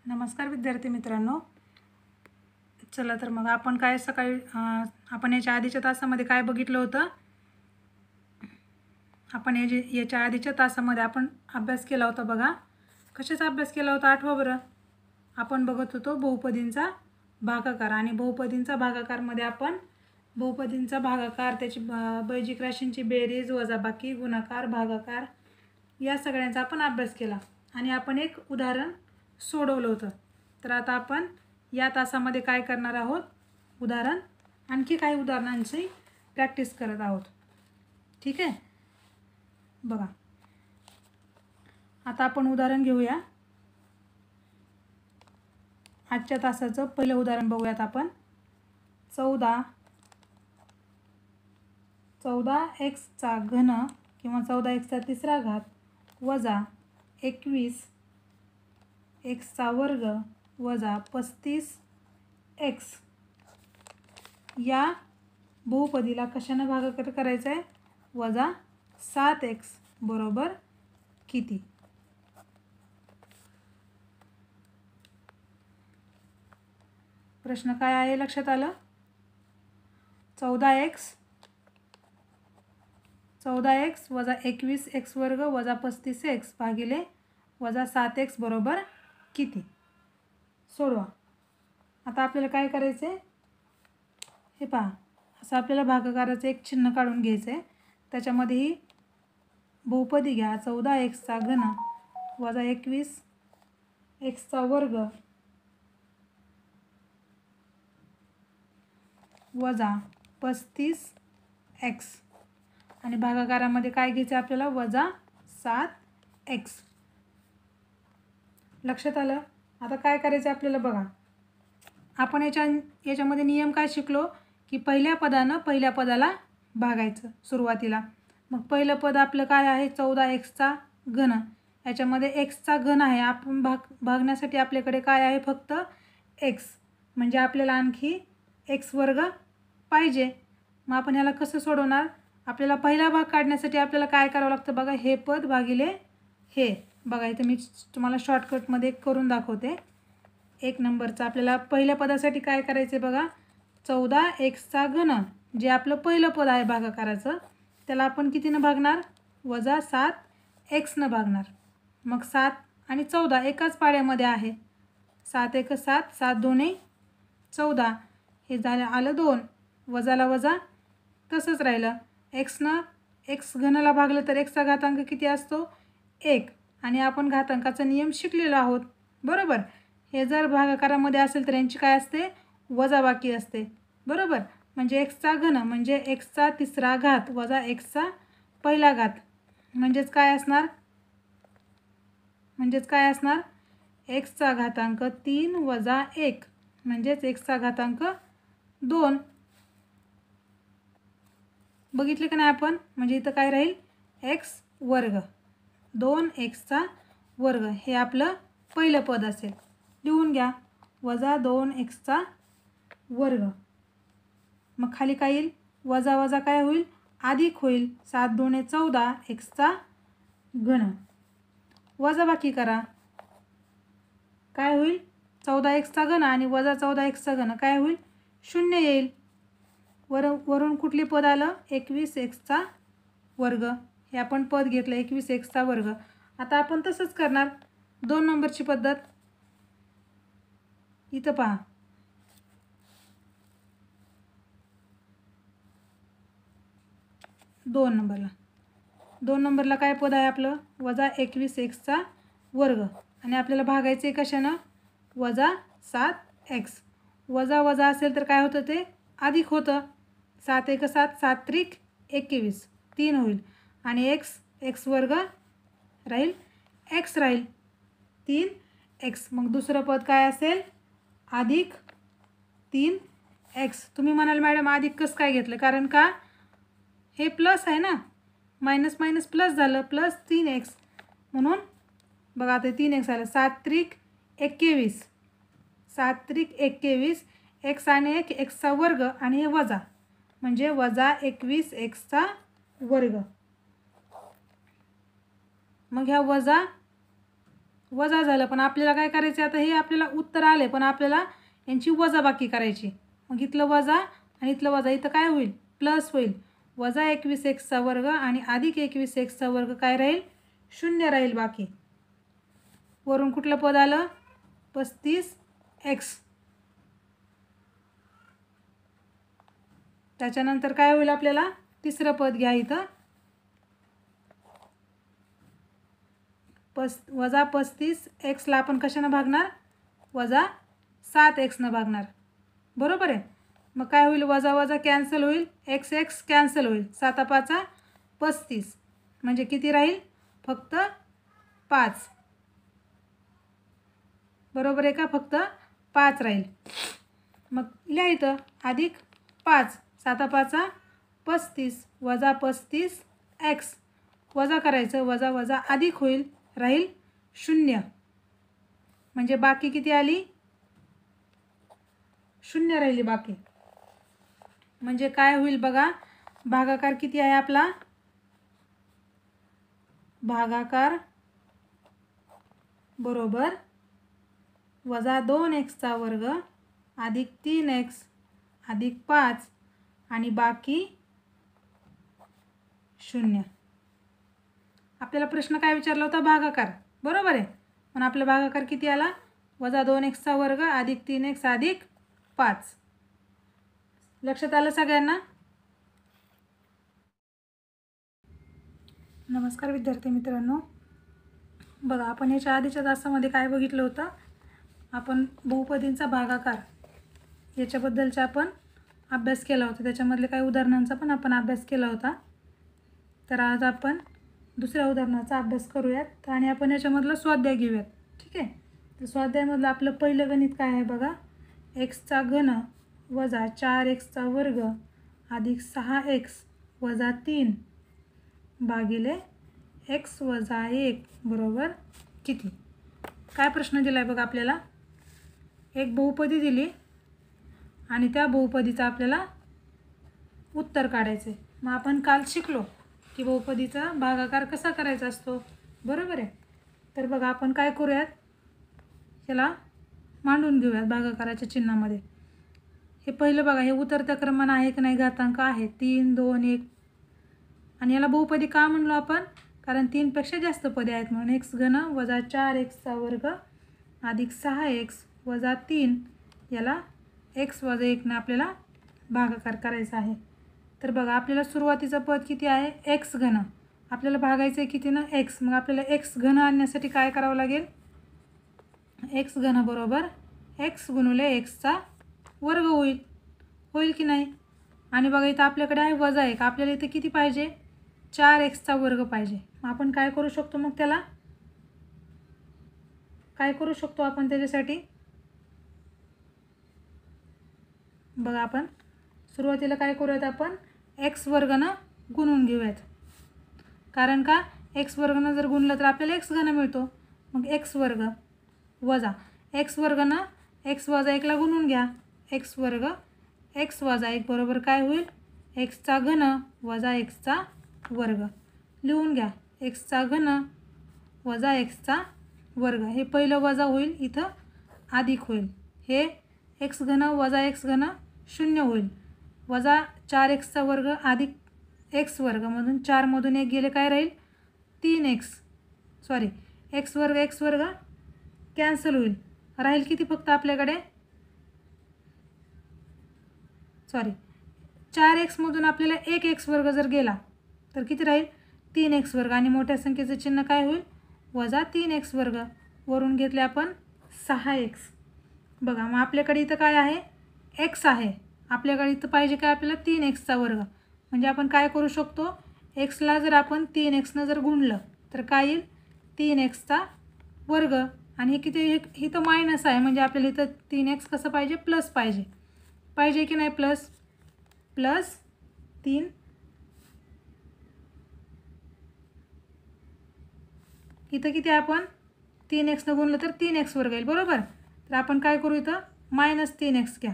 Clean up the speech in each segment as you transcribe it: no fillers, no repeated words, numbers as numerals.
नमस्कार विद्यार्थी मित्रांनो. चला तर मग आपण काय सकाळी आपण याच्या आधीच्या तासामध्ये काय बघितलं होतं. आपण याच्या आधीच्या तासामध्ये आपण अभ्यास केला होता बघा. कशाचा अभ्यास केला होता आठवा बरं. आपण बघत होतो बहुपदींचा भागाकार आणि बहुपदींचा भागाकारमध्ये आपण बहुपदींचा भागाकार, त्याची बैजिक राशींची बेरीज, वजाबाकी, गुणाकार, भागाकार या सगळ्यांचा आपण अभ्यास केला आणि आपण एक उदाहरण सोडवलं होतं. तर आता आपण या तासामध्ये काय करणार आहोत, उदाहरण आणखी काही उदाहरणांची प्रॅक्टिस करत आहोत. ठीक आहे. बघा आता आपण उदाहरण घेऊया. आजच्या तासाचं पहिलं उदाहरण बघूयात आपण. 14x चा घन किंवा 14x चा तिसरा घात वजा 21x चा वर्ग वजा 35x या बहुपदीला कशाने भागाकार करायचा आहे. वजा 7x बरोबर किती. प्रश्न काय आहे लक्षात आलं. 14x वजा 21x वर्ग वजा 35x भागिले वजा 7x बरोबर किती. सोडवा. आता आपल्याला काय करायचं आहे, हे पहा, असं आपल्याला भागाकाराचं एक चिन्ह काढून घ्यायचं आहे. त्याच्यामध्ये ही बहुपदी घ्या. 14x चा घन वजा 21x चा वर्ग वजा 35x आणि भागाकारामध्ये काय घ्यायचं आपल्याला, वजा 7x. लक्षात आलं. आता काय करायचं आपल्याला बघा. आपण याच्यामध्ये नियम काय शिकलो की पहिल्या पदानं पहिल्या पदाला भागायचं सुरुवातीला. मग पहिलं पद आपलं काय आहे, 14x चा घन. याच्यामध्ये x चा घन आहे. आपण भागण्यासाठी आपल्याकडे काय आहे, फक्त x. म्हणजे आपल्याला आणखी x वर्ग पाहिजे. मग आपण ह्याला कसं सोडवणार. आपल्याला पहिला भाग काढण्यासाठी आपल्याला काय करावं लागतं बघा, हे पद भागिले हे. बघा इथं मी तुम्हाला शॉर्टकटमध्ये करून दाखवते. 1 नंबरचं आपल्याला पहिल्या पदासाठी काय करायचं बघा, 14x चा घन जे आपलं पहिलं पद आहे भागाकाराचं, त्याला आपण कितीनं भागणार, वजा 7x न भागणार. मग 7 आणि 14 एकाच पाड्यामध्ये आहे. 7 1 7, 7 2 14. हे झालं, आलं 2. वजाला वजा तसंच राहिलं. x घनाला भागलं तर x चा घातांक किती असतो, 1. आणि आपण घातांकाचा नियम शिकलेलो आहोत बरोबर. हे जर भागाकारामध्ये असेल तर यांची काय असते, वजाबाकी असते बरोबर. म्हणजे x चा घन म्हणजे x चा तिसरा घात वजा x चा पहिला घात म्हणजेच काय असणार, x चा घातांक 3 वजा 1 म्हणजेच x चा घातांक 2. बघितले का नाही आपण. म्हणजे इथं काय राहील, x वर्ग 2x चा वर्ग हे आपलं पहिलं पद असेल. लिहून घ्या, वजा 2x चा वर्ग. मग खाली काय येईल, वजा वजा काय होईल, अधिक होईल. 7 2 14 x चा घन. वजाबाकी करा. काय होईल, 14x चा घन आणि वजा 14x चा घन काय होईल, 0 येईल. वरून कुठली पद आलं, 21x चा वर्ग. हे आपण पद घेतलं 21x चा वर्ग. आता आपण तसंच करणार 2 नंबरची पद्धत. इथं पहा, दोन नंबरला काय पद आहे आपलं, वजा 21x चा वर्ग. आणि आपल्याला भागायचे कशानं, वजा 7x. वजा वजा असेल तर काय होतं, ते अधिक होतं. 7 1 7, 7 3 21, 3 होईल. आणि x वर्ग राहील, x राहील 3x. मग दुसरं पद काय असेल, अधिक 3x. तुम्ही म्हणाल मॅडम अधिक कसं काय घेतलं, कारण का हे प्लस आहे ना, मायनस मायनस प्लस झालं, प्लस 3x म्हणून बघा आता 3x आलं. 7 3 21, 7 3 21, x आणि 1 x चा वर्ग आणि हे वजा म्हणजे वजा 21x चा वर्ग. मग ह्या वजा झालं, पण आपल्याला काय करायचं आता, हे आपल्याला उत्तर आले पण आपल्याला यांची वजाबाकी करायची. मग इथलं वजा आणि इथलं वजा, इथं काय होईल, प्लस होईल. वजा 21x वर्ग आणि अधिक 21x वर्ग काय राहील, 0 राहील बाकी. वरून कुठलं पद आलं, 35x. त्याच्यानंतर काय होईल, आपल्याला तिसरं पद घ्या इथं, वजा 35xला आपण कशानं भागणार, वजा 7x भागणार. बरोबर आहे. मग काय होईल, वजा वजा कॅन्सल होईल, x कॅन्सल होईल. 7 5 35 म्हणजे किती राहील, फक्त 5. बरोबर आहे का, फक्त 5 राहील. मग लिहा इथं अधिक 5, 7 5 35 वजा 35x. वजा करायचं, वजा वजा अधिक होईल, राहील 0. म्हणजे बाकी किती आली, 0 राहिली बाकी. म्हणजे काय होईल बघा, भागाकार किती आहे आपला, भागाकार बरोबर वजा 2x वर्ग अधिक 3x अधिक 5 आणि बाकी 0. आपल्याला प्रश्न काय विचारला होता, भागाकार. बरोबर आहे. पण आपला भागाकार किती आला, वजा 2x वर्ग अधिक 3x अधिक 5. लक्षात आलं सगळ्यांना. नमस्कार विद्यार्थी मित्रांनो. बघा, आपण याच्या आधीच्या तासामध्ये काय बघितलं होतं, आपण बहुपदींचा भागाकार याच्याबद्दलचा आपण अभ्यास केला होता. त्याच्यामधले काही उदाहरणांचा पण आपण अभ्यास केला होता. तर आज आपण दुसऱ्या उदाहरणाचा अभ्यास करूयात आणि आपण याच्यामधलं स्वाध्याय घेऊयात. ठीक आहे. तर स्वाध्यायामधलं आपलं पहिलं गणित काय आहे बघा, एक्सचा घन वजा 4x वर्ग अधिक 6x वजा 3 भागिले x वजा 1 बरोबर किती. काय प्रश्न दिला आहे बघा, आपल्याला एक बहुपदी दिली आणि त्या बहुपदीचा आपल्याला उत्तर काढायचं आहे. मग आपण काल शिकलो की बहुपदीचा भागाकार कसा करायचा असतो. बरोबर आहे. तर बघा, आपण काय करूयात, याला मांडून घेऊयात भागाकाराच्या चिन्हामध्ये. हे पहिलं बघा, हे उतरत्या क्रमानं आहे की नाही, घातांक आहे 3 2 1. आणि याला बहुपदी का म्हणलो आपण, कारण 3 पेक्षा जास्त पदे आहेत म्हणून. x घन वजा 4x वर्ग अधिक 6x वजा 3 याला x वजा 1 ने आपल्याला भागाकार करायचा आहे. तर बघा, आपल्याला सुरुवातीचं पद किती आहे, x घन. आपल्याला भागायचं आहे किती ना, x. मग आपल्याला x घन आणण्यासाठी काय करावं लागेल, x घन बरोबर x गुणिले x चा वर्ग होईल. होईल की नाही. आणि बघा, इथं आपल्याकडे आहे वजा 1. आपल्याला इथे किती पाहिजे, 4x चा वर्ग पाहिजे. मग आपण काय करू शकतो, मग त्याला काय करू शकतो आपण त्याच्यासाठी, बघा आपण सुरुवातीला काय करूयात, आपण x वर्गनं गुणून घेऊयात. कारण का, x वर्गनं जर गुणलं तर आपल्याला x घन मिळतो. मग x वर्ग वजा x वर्गनं x वजा 1ला गुणून घ्या, x वर्ग x वजा 1 बरोबर काय होईल, x चा घन वजा x चा वर्ग. लिहून घ्या, x चा घन वजा x चा वर्ग. हे पहिलं वजा होईल, इथं अधिक होईल. हे x घन वजा x घन 0 होईल. वजा 4x चा वर्ग अधिक x वर्गमधून 4 मधून 1 गेले, काय राहील 3x. सॉरी, x वर्ग कॅन्सल होईल. राहील किती फक्त आपल्याकडे, सॉरी 4x मधून आपल्याला 1x वर्ग जर गेला तर किती राहील 3x वर्ग. आणि मोठ्या संख्येचं चिन्ह काय होईल, वजा 3x वर्ग. वरून घेतले आपण 6x. बघा, मग आपल्याकडे इथं काय आहे, x आहे. आपल्याकडे इथं पाहिजे काय, आपल्याला 3x चा वर्ग. म्हणजे आपण काय करू शकतो, xला जर आपण 3x जर गुणलं तर काय येईल, 3x चा वर्ग. आणि हे किती, इथं मायनस आहे म्हणजे आपल्याला इथं 3x कसं पाहिजे, प्लस पाहिजे. पाहिजे की नाही, प्लस 3. इथं किती आहे, आपण 3x न गुणलं तर 3x वर्ग येईल. बरोबर. तर आपण काय करू, इथं -3x घ्या.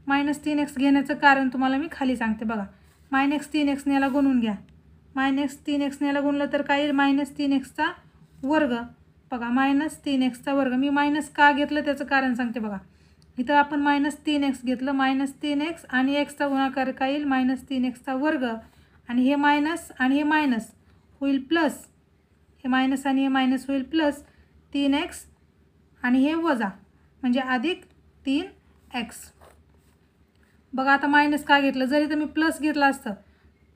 -3x घेण्याचं कारण तुम्हाला मी खाली सांगते. बघा, -3x ने याला गुणून घ्या. -3x ने याला गुणलं तर काय येईल, -3x चा वर्ग. बघा -3x वर्ग. मी मायनस का घेतलं त्याचं कारण सांगते बघा. इथं आपण -3x घेतलं. -3x आणि xचा गुणाकार काय येईल -3x वर्ग आणि हे मायनस आणि हे मायनस होईल प्लस. हे मायनस आणि हे मायनस होईल प्लस 3x आणि हे वजा म्हणजे अधिक 3x. बघा आता मायनस का घेतलं. जर इथं मी प्लस घेतलं असतं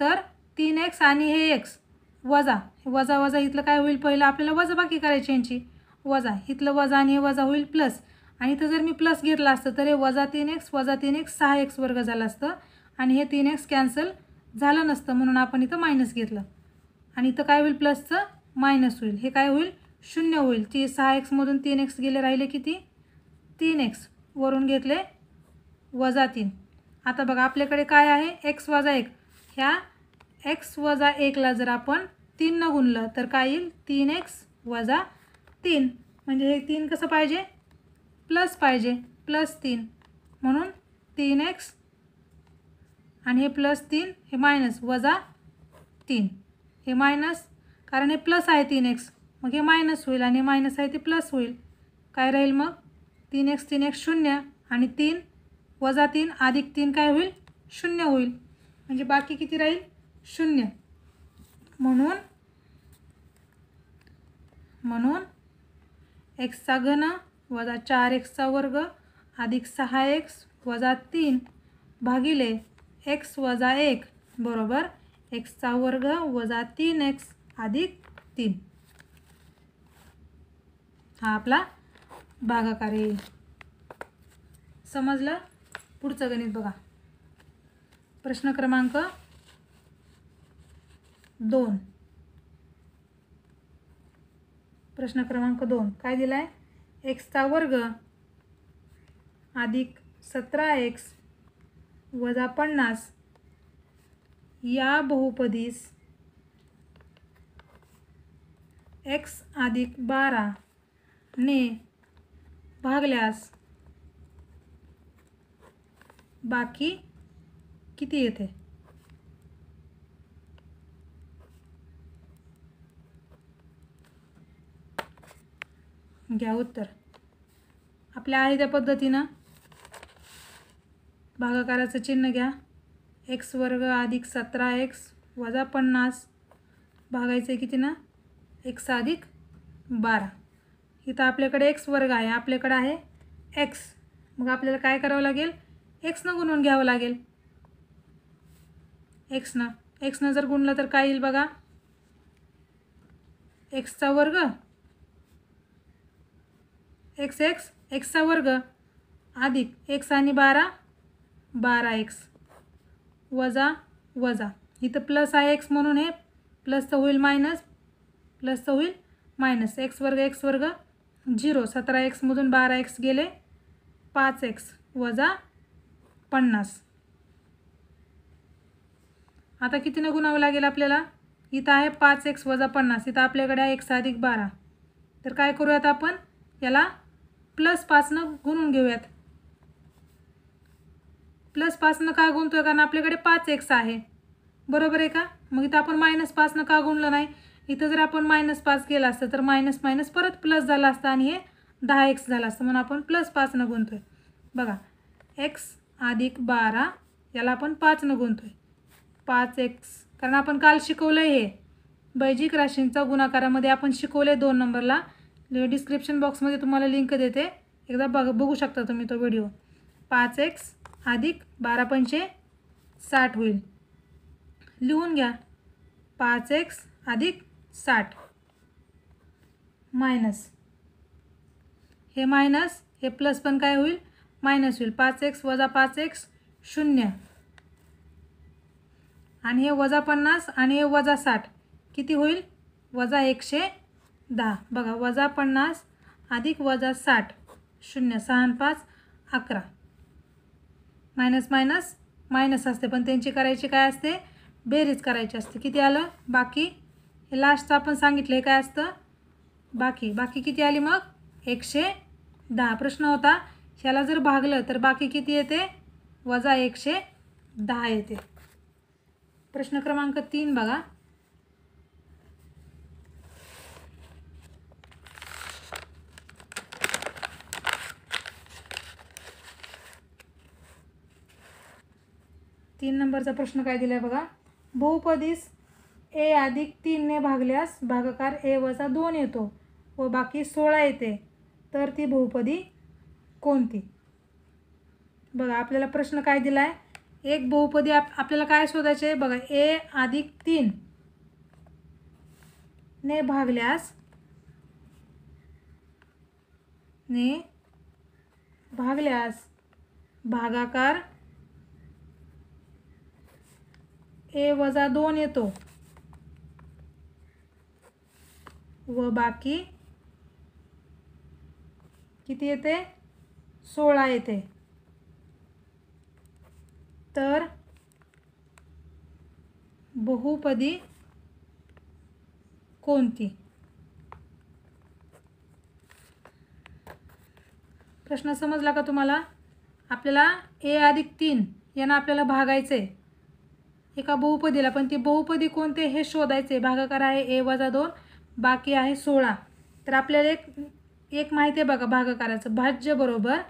तर 3x आणि हे x वजा वजा वजा इथलं काय होईल. पहिलं आपल्याला वजा बाकी करायची यांची वजा. इथलं वजा आणि हे वजा होईल प्लस. आणि इथं जर मी प्लस घेतलं असतं तर हे -3x 6x वर्ग झालं असतं आणि हे 3x कॅन्सल झालं नसतं म्हणून आपण इथं मायनस घेतलं. आणि इथं काय होईल प्लसचं मायनस होईल. हे काय होईल 0 होईल. 6x मधून 3x गेले राहिले किती 3x वरून घेतले -3. आता बघा आपल्याकडे काय आहे x - 1. ह्या x - 1ला जर आपण 3 न गुणलं तर काय येईल 3x - 3. म्हणजे हे 3 कसं पाहिजे प्लस पाहिजे +3 म्हणून 3x आणि हे +3 हे मायनस -3. हे मायनस कारण हे प्लस आहे 3x मग हे मायनस होईल आणि मायनस आहे ते प्लस होईल. काय राहील मग 3x 0 आणि 3 - 3 अधिक 3 काय होईल 0 होईल. म्हणजे बाकी किती राहील 0. म्हणून x घन - 4x वर्ग अधिक 6x - 3 भागिले x - 1 बरोबर x वर्ग - 3x अधिक 3. हा आपला भागाकार येईल. समजलं. पुढचं गणित बघा. प्रश्न क्रमांक 2. प्रश्न क्रमांक 2 काय दिला आहे x वर्ग अधिक 17x - 50 या बहुपदीस x अधिक 12 ने भागल्यास बाकी किती येते. घ्या उत्तर. आपल्या आहे त्या पद्धतीनं भागाकाराचं चिन्ह घ्या. x वर्ग अधिक 17x - 50 भागायचं किती ना x अधिक 12. इथं आपल्याकडे x वर्ग आहे आपल्याकडे आहे x. मग आपल्याला काय करावं लागेल x न गुणून घ्यावं लागेल. x न जर गुणलं तर काय येईल बघा x वर्ग x वर्ग अधिक x आणि 12x वजा वजा इथं प्लस आहे x म्हणून हे प्लसचं होईल मायनस प्लसचं होईल मायनस x वर्ग 0. 17x मधून 12x गेले 5x वजा 50. आता कितीनं गुणावं लागेल आपल्याला. इथं आहे 5x वजा 50. इथं आपल्याकडे आहे x अधिक 12. तर काय करूयात आपण याला +5नं गुणून घेऊयात. +5नं का गुणतोय कारण आपल्याकडे 5x आहे बरोबर आहे का. मग इथं आपण -5नं का गुणलं नाही. इथं जर आपण -5 केलं असतं तर मायनस मायनस परत प्लस झालं असतं आणि हे 10x झालं असतं म्हणून आपण +5नं गुणतोय. बघा x अधिक 12 याला आपण 5नं गुणतोय 5x कारण आपण काल शिकवलं हे बैजिक राशींचा गुणाकारामध्ये आपण शिकवले 2 नंबरला. डिस्क्रिप्शन बॉक्समध्ये तुम्हाला लिंक देते एकदा बघू शकता तुम्ही तो व्हिडिओ. 5x अधिक 12 पंचे 60 होईल. लिहून घ्या 5x अधिक 60 मायनस हे मायनस हे प्लस पण काय होईल मायनस होईल. 5x वजा 5x 0 आणि हे वजा 50 आणि हे वजा 60 किती होईल वजा 110. बघा वजा 50 अधिक वजा 60 0 6 आणि 5 11. मायनस मायनस मायनस असते पण त्यांची करायची काय असते बेरीज करायची असते. किती आलं बाकी हे लास्टचं आपण सांगितलं काय असतं बाकी किती आली मग 110. प्रश्न होता ह्याला जर भागलं तर बाकी किती येते वजा 110 येते. प्रश्न क्रमांक 3 बघा. 3 नंबरचा प्रश्न काय दिला आहे बघा. बहुपदीस ए अधिक 3 ने भागल्यास भागाकार ए वजा 2 येतो व बाकी 16 येते, तर ती बहुपदी कोणती? बघा आपल्याला प्रश्न काय दिला आहे. एक बहुपदी आपल्याला काय शोधायचे आहे बघा. ए अधिक 3 ने भागल्यास भागाकार ए वजा 2 येतो व बाकी किती येते? 16 येते, तर बहुपदी कोणती? प्रश्न समजला का तुम्हाला? आपल्याला ए अधिक 3 यांना आपल्याला भागायचे एका बहुपदीला, पण ती बहुपदी कोणते हे शोधायचे. भागाकार आहे ए वजा 2, बाकी आहे 16. तर आपल्याला एक माहिती आहे बघा भागाकाराचं. भाज्य बरोबर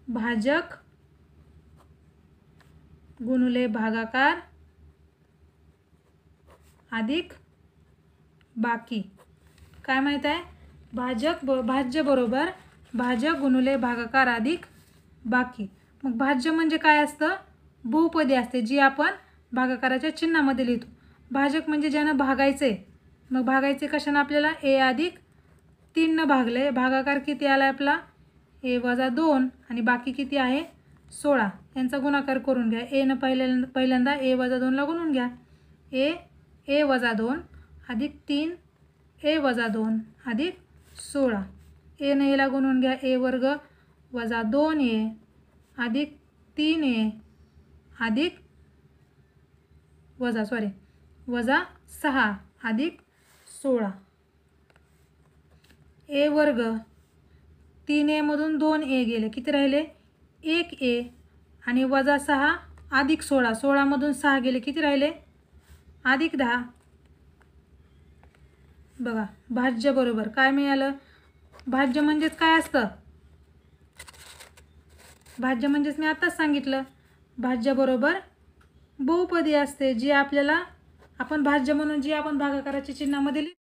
भाजक गुणुले भागाकार अधिक बाकी. काय माहीत आहे? भाज्य बरोबर भाजक गुणुले भागाकार अधिक बाकी. मग भाज्य म्हणजे काय असतं? बहुपदी असते जी आपण भागाकाराच्या चिन्हामध्ये लिहितो. भाजक म्हणजे ज्यानं भागायचे. मग भागायचे कशानं? आपल्याला ए अधिक 3 न भागले. भागाकार किती आला आपला? ए वजा 2 आणि बाकी किती आहे? 16. यांचा गुणाकार करून घ्या. ए न पहिल्यांदा ए वजा 2ला गुणून घ्या. ए वजा 2 अधिक 3 ए वजा 2 अधिक 16. ए न एला गुणून घ्या. ए वर्ग वजा 2 ए अधिक 3 ए अधिक वजा 6 अधिक 16. ए वर्ग 3 ए मधून 2 ए गेले, किती राहिले? 1 ए आणि वजा 6 अधिक 16. 16 मधून 6 गेले, किती राहिले? अधिक 10. बघा भाज्य बरोबर काय मिळालं? भाज्य म्हणजेच काय असतं? भाज्य म्हणजेच मी आताच सांगितलं. भाज्य बरोबर बहुपदी असते जी आपल्याला आपण भाज्य म्हणून जी आपण भागाकाराच्या चिन्हामध्ये